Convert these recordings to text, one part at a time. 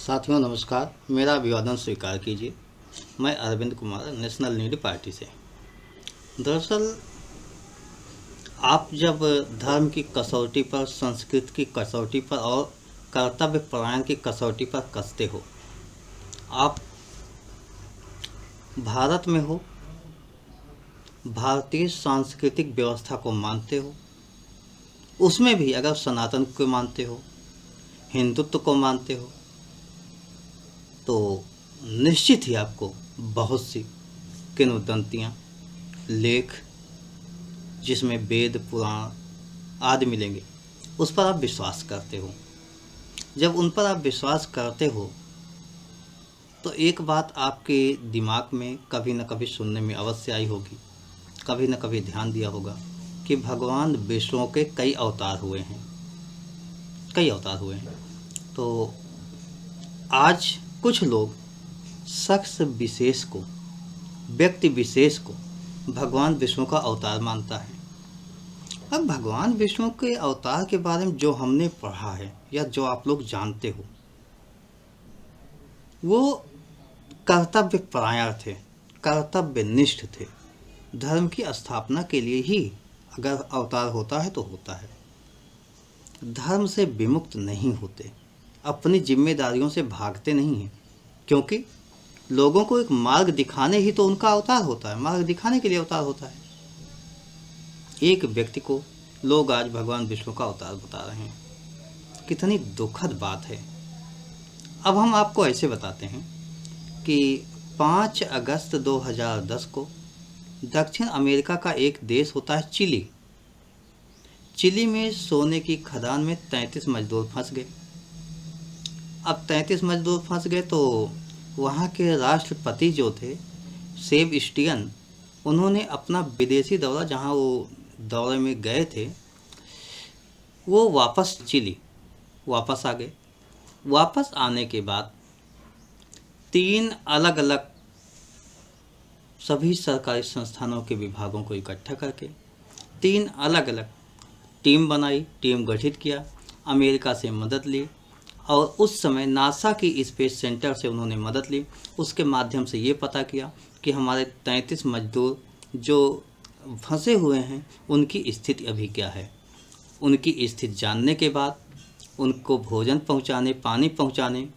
साथियों नमस्कार, मेरा अभिवादन स्वीकार कीजिए। मैं अरविंद कुमार, नेशनल न्यूडी पार्टी से। दरअसल आप जब धर्म की कसौटी पर, संस्कृति की कसौटी पर और कर्तव्य परायण की कसौटी पर कसते हो, आप भारत में हो, भारतीय सांस्कृतिक व्यवस्था को मानते हो, उसमें भी अगर सनातन को मानते हो, हिंदुत्व को मानते हो, तो निश्चित ही आपको बहुत सी किंवदंतियाँ, लेख जिसमें वेद पुराण आदि मिलेंगे, उस पर आप विश्वास करते हो। जब उन पर आप विश्वास करते हो तो एक बात आपके दिमाग में कभी न कभी सुनने में अवश्य आई होगी, कभी न कभी ध्यान दिया होगा कि भगवान विष्णु के कई अवतार हुए हैं, कई अवतार हुए हैं। तो आज कुछ लोग शख्स विशेष को, व्यक्ति विशेष को भगवान विष्णु का अवतार मानता है। अब भगवान विष्णु के अवतार के बारे में जो हमने पढ़ा है या जो आप लोग जानते हो, वो कर्तव्य परायण थे, कर्तव्यनिष्ठ थे। धर्म की स्थापना के लिए ही अगर अवतार होता है तो होता है। धर्म से विमुक्त नहीं होते, अपनी जिम्मेदारियों से भागते नहीं हैं, क्योंकि लोगों को एक मार्ग दिखाने ही तो उनका अवतार होता है, मार्ग दिखाने के लिए अवतार होता है। एक व्यक्ति को लोग आज भगवान विष्णु का अवतार बता रहे हैं, कितनी दुखद बात है। अब हम आपको ऐसे बताते हैं कि 5 अगस्त 2010 को दक्षिण अमेरिका का एक देश होता है चिली। चिली में सोने की खदान में 33 मजदूर फंस गए। अब 33 मजदूर फंस गए तो वहाँ के राष्ट्रपति जो थे, सेबस्टियन, उन्होंने अपना विदेशी दौरा, जहाँ वो दौरे में गए थे, वो वापस चिली वापस आ गए। वापस आने के बाद 3 अलग अलग सभी सरकारी संस्थानों के विभागों को इकट्ठा करके 3 अलग अलग टीम बनाई, टीम गठित किया, अमेरिका से मदद ली और उस समय नासा की स्पेस सेंटर से उन्होंने मदद ली। उसके माध्यम से ये पता किया कि हमारे 33 मजदूर जो फंसे हुए हैं उनकी स्थिति अभी क्या है। उनकी स्थिति जानने के बाद उनको भोजन पहुंचाने, पानी पहुंचाने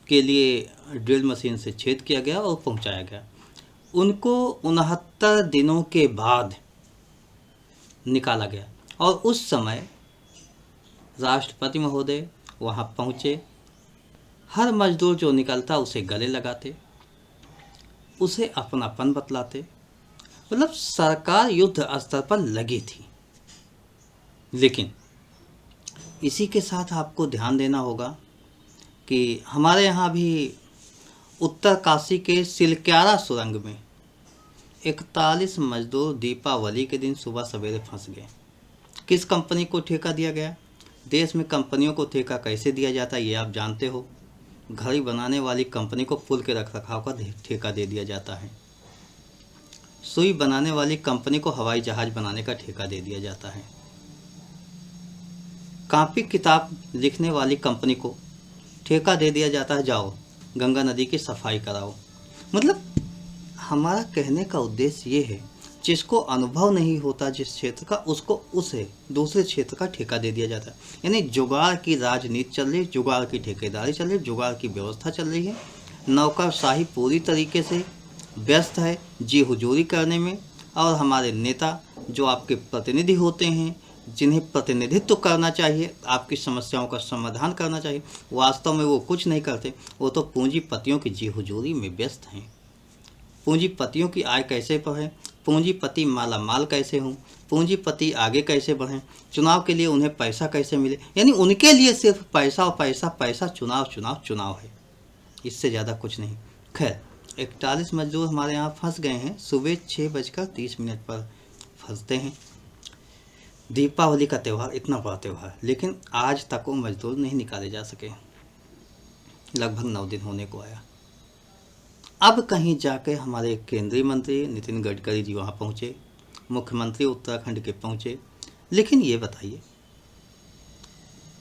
के लिए ड्रिल मशीन से छेद किया गया और पहुंचाया गया। उनको 69 दिनों के बाद निकाला गया और उस समय राष्ट्रपति महोदय वहाँ पहुँचे। हर मजदूर जो निकलता उसे गले लगाते, उसे अपनापन बतलाते, मतलब सरकार युद्ध स्तर पर लगी थी। लेकिन इसी के साथ आपको ध्यान देना होगा कि हमारे यहाँ भी उत्तर काशी के सिलक्यारा सुरंग में 41 मजदूर दीपावली के दिन सुबह सवेरे फंस गए। किस कंपनी को ठेका दिया गया? देश में कंपनियों को ठेका कैसे दिया जाता है ये आप जानते हो। घड़ी बनाने वाली कंपनी को पुल के रखरखाव का ठेका दे दिया जाता है। सुई बनाने वाली कंपनी को हवाई जहाज बनाने का ठेका दे दिया जाता है। कॉपी किताब लिखने वाली कंपनी को ठेका दे दिया जाता है, जाओ गंगा नदी की सफाई कराओ। मतलब हमारा कहने का उद्देश्य ये है, जिसको अनुभव नहीं होता जिस क्षेत्र का, उसको उसे दूसरे क्षेत्र का ठेका दे दिया जाता है। यानी जुगाड़ की राजनीति चल रही, जुगाड़ की ठेकेदारी चल रही, जुगाड़ की व्यवस्था चल रही है। नौकरशाही पूरी तरीके से व्यस्त है जी हुजूरी करने में, और हमारे नेता जो आपके प्रतिनिधि होते हैं, जिन्हें प्रतिनिधित्व करना चाहिए, आपकी समस्याओं का समाधान करना चाहिए, वास्तव में वो कुछ नहीं करते। वो तो पूंजीपतियों की जी हुजूरी में व्यस्त हैं। पूंजीपतियों की आय कैसे बढ़े, पूंजीपति माला माल कैसे हों, पूंजीपति आगे कैसे बढ़ें, चुनाव के लिए उन्हें पैसा कैसे मिले, यानी उनके लिए सिर्फ पैसा और पैसा, पैसा, चुनाव चुनाव चुनाव है, इससे ज़्यादा कुछ नहीं। खैर 41 मजदूर हमारे यहाँ फंस गए हैं। सुबह 6:30 पर फंसते हैं। दीपावली का त्यौहार, इतना बड़ा त्यौहार, लेकिन आज तक वो मजदूर नहीं निकाले जा सके। लगभग 9 दिन होने को आया। अब कहीं जाकर हमारे केंद्रीय मंत्री नितिन गडकरी जी वहाँ पहुँचे, मुख्यमंत्री उत्तराखंड के पहुँचे। लेकिन ये बताइए,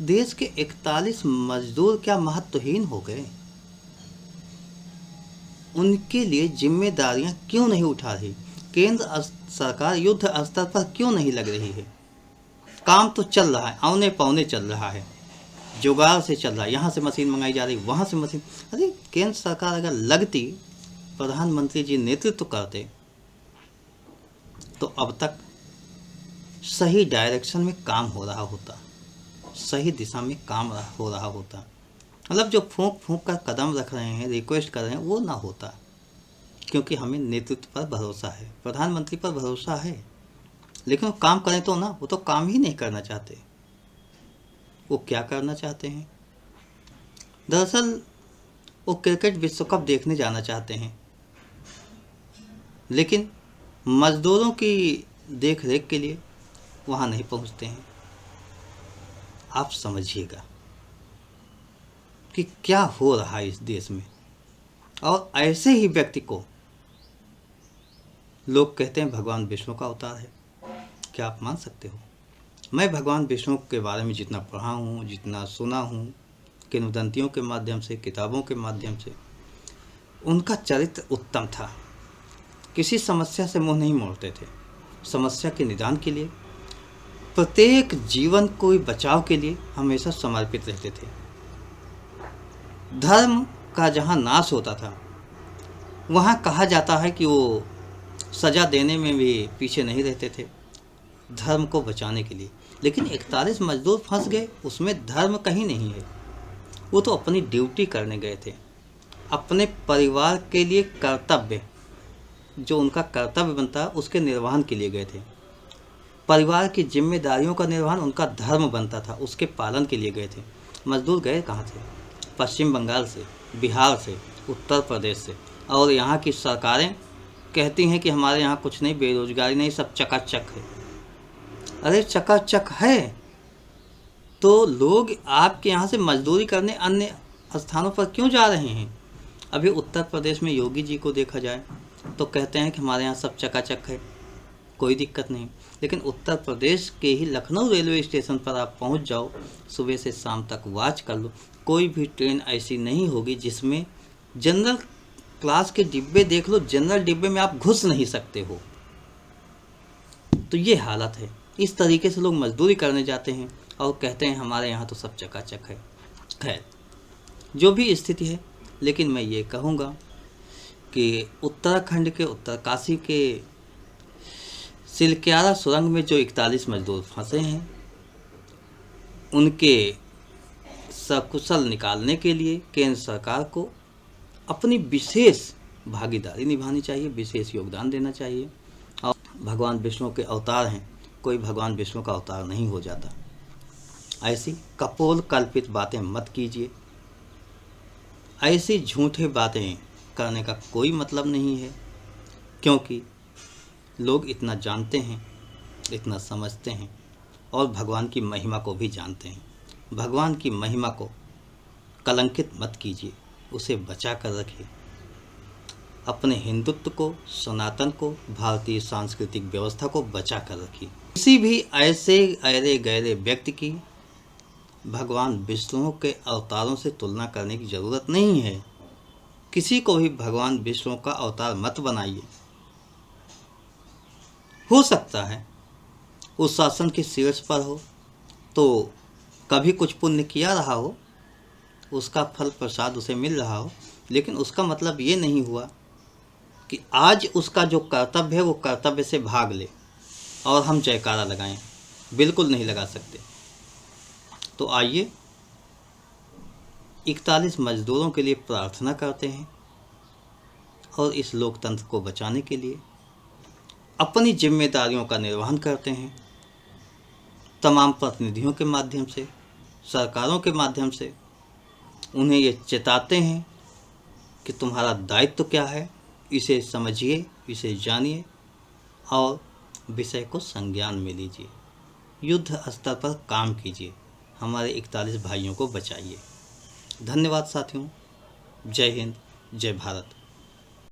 देश के 41 मजदूर क्या महत्वहीन हो गए? उनके लिए जिम्मेदारियां क्यों नहीं उठा रही? केंद्र सरकार युद्ध स्तर पर क्यों नहीं लग रही है? काम तो चल रहा है, औने पौने चल रहा है, जुगाड़ से चल रहा है, यहाँ से मशीन मंगाई जा रही, वहाँ से मशीन। अरे केंद्र सरकार अगर लगती, प्रधानमंत्री जी नेतृत्व करते, तो अब तक सही डायरेक्शन में काम हो रहा होता, सही दिशा में काम हो रहा होता। मतलब जो फूंक फूंक कर कदम रख रहे हैं, रिक्वेस्ट कर रहे हैं, वो ना होता। क्योंकि हमें नेतृत्व पर भरोसा है, प्रधानमंत्री पर भरोसा है, लेकिन वो काम करें तो ना, वो तो काम ही नहीं करना चाहते। वो क्या करना चाहते हैं? दरअसल वो क्रिकेट विश्व कप देखने जाना चाहते हैं, लेकिन मजदूरों की देख रेख के लिए वहाँ नहीं पहुँचते हैं। आप समझिएगा कि क्या हो रहा है इस देश में। और ऐसे ही व्यक्ति को लोग कहते हैं भगवान विष्णु का अवतार है। क्या आप मान सकते हो? मैं भगवान विष्णु के बारे में जितना पढ़ा हूँ, जितना सुना हूँ, किंवदंतियों के माध्यम से, किताबों के माध्यम से, उनका चरित्र उत्तम था। किसी समस्या से मुंह नहीं मोड़ते थे। समस्या के निदान के लिए, प्रत्येक जीवन को बचाव के लिए हमेशा समर्पित रहते थे। धर्म का जहाँ नाश होता था, वहाँ कहा जाता है कि वो सजा देने में भी पीछे नहीं रहते थे, धर्म को बचाने के लिए। लेकिन 41 मजदूर फंस गए, उसमें धर्म कहीं नहीं है। वो तो अपनी ड्यूटी करने गए थे, अपने परिवार के लिए कर्तव्य, जो उनका कर्तव्य बनता है उसके निर्वहन के लिए गए थे। परिवार की जिम्मेदारियों का निर्वहन उनका धर्म बनता था, उसके पालन के लिए गए थे। मजदूर गए कहाँ थे? पश्चिम बंगाल से, बिहार से, उत्तर प्रदेश से। और यहाँ की सरकारें कहती हैं कि हमारे यहाँ कुछ नहीं, बेरोजगारी नहीं, सब चकाचक है। अरे चकाचक है तो लोग आपके यहाँ से मजदूरी करने अन्य स्थानों पर क्यों जा रहे हैं? अभी उत्तर प्रदेश में योगी जी को देखा जाए तो कहते हैं कि हमारे यहाँ सब चकाचक है, कोई दिक्कत नहीं। लेकिन उत्तर प्रदेश के ही लखनऊ रेलवे स्टेशन पर आप पहुँच जाओ, सुबह से शाम तक वॉच कर लो, कोई भी ट्रेन ऐसी नहीं होगी जिसमें जनरल क्लास के डिब्बे देख लो, जनरल डिब्बे में आप घुस नहीं सकते हो। तो ये हालत है। इस तरीके से लोग मजदूरी करने जाते हैं और कहते हैं हमारे यहाँ तो सब चकाचक है। खैर, जो भी स्थिति है, लेकिन मैं ये कहूँगा कि उत्तराखंड के उत्तरकाशी के सिलक्यारा सुरंग में जो 41 मजदूर फंसे हैं, उनके सकुशल निकालने के लिए केंद्र सरकार को अपनी विशेष भागीदारी निभानी चाहिए, विशेष योगदान देना चाहिए। और भगवान विष्णु के अवतार हैं, कोई भगवान विष्णु का अवतार नहीं हो जाता। ऐसी कपोल कल्पित बातें मत कीजिए। ऐसी झूठे बातें करने का कोई मतलब नहीं है, क्योंकि लोग इतना जानते हैं, इतना समझते हैं और भगवान की महिमा को भी जानते हैं। भगवान की महिमा को कलंकित मत कीजिए, उसे बचा कर रखिए। अपने हिंदुत्व को, सनातन को, भारतीय सांस्कृतिक व्यवस्था को बचा कर रखिए। किसी भी ऐसे अरे गहरे व्यक्ति की भगवान विष्णु के अवतारों से तुलना करने की ज़रूरत नहीं है। किसी को भी भगवान विष्णु का अवतार मत बनाइए। हो सकता है उस शासन के शीर्ष पर हो तो कभी कुछ पुण्य किया रहा हो, उसका फल प्रसाद उसे मिल रहा हो, लेकिन उसका मतलब ये नहीं हुआ कि आज उसका जो कर्तव्य है वो कर्तव्य से भाग ले और हम जयकारा लगाएं। बिल्कुल नहीं लगा सकते। तो आइए 41 मजदूरों के लिए प्रार्थना करते हैं और इस लोकतंत्र को बचाने के लिए अपनी जिम्मेदारियों का निर्वहन करते हैं। तमाम प्रतिनिधियों के माध्यम से, सरकारों के माध्यम से उन्हें ये चेताते हैं कि तुम्हारा दायित्व क्या है, इसे समझिए, इसे जानिए और विषय को संज्ञान में लीजिए। युद्ध स्तर पर काम कीजिए, हमारे 41 भाइयों को बचाइए। धन्यवाद साथियों। जय हिंद, जय भारत।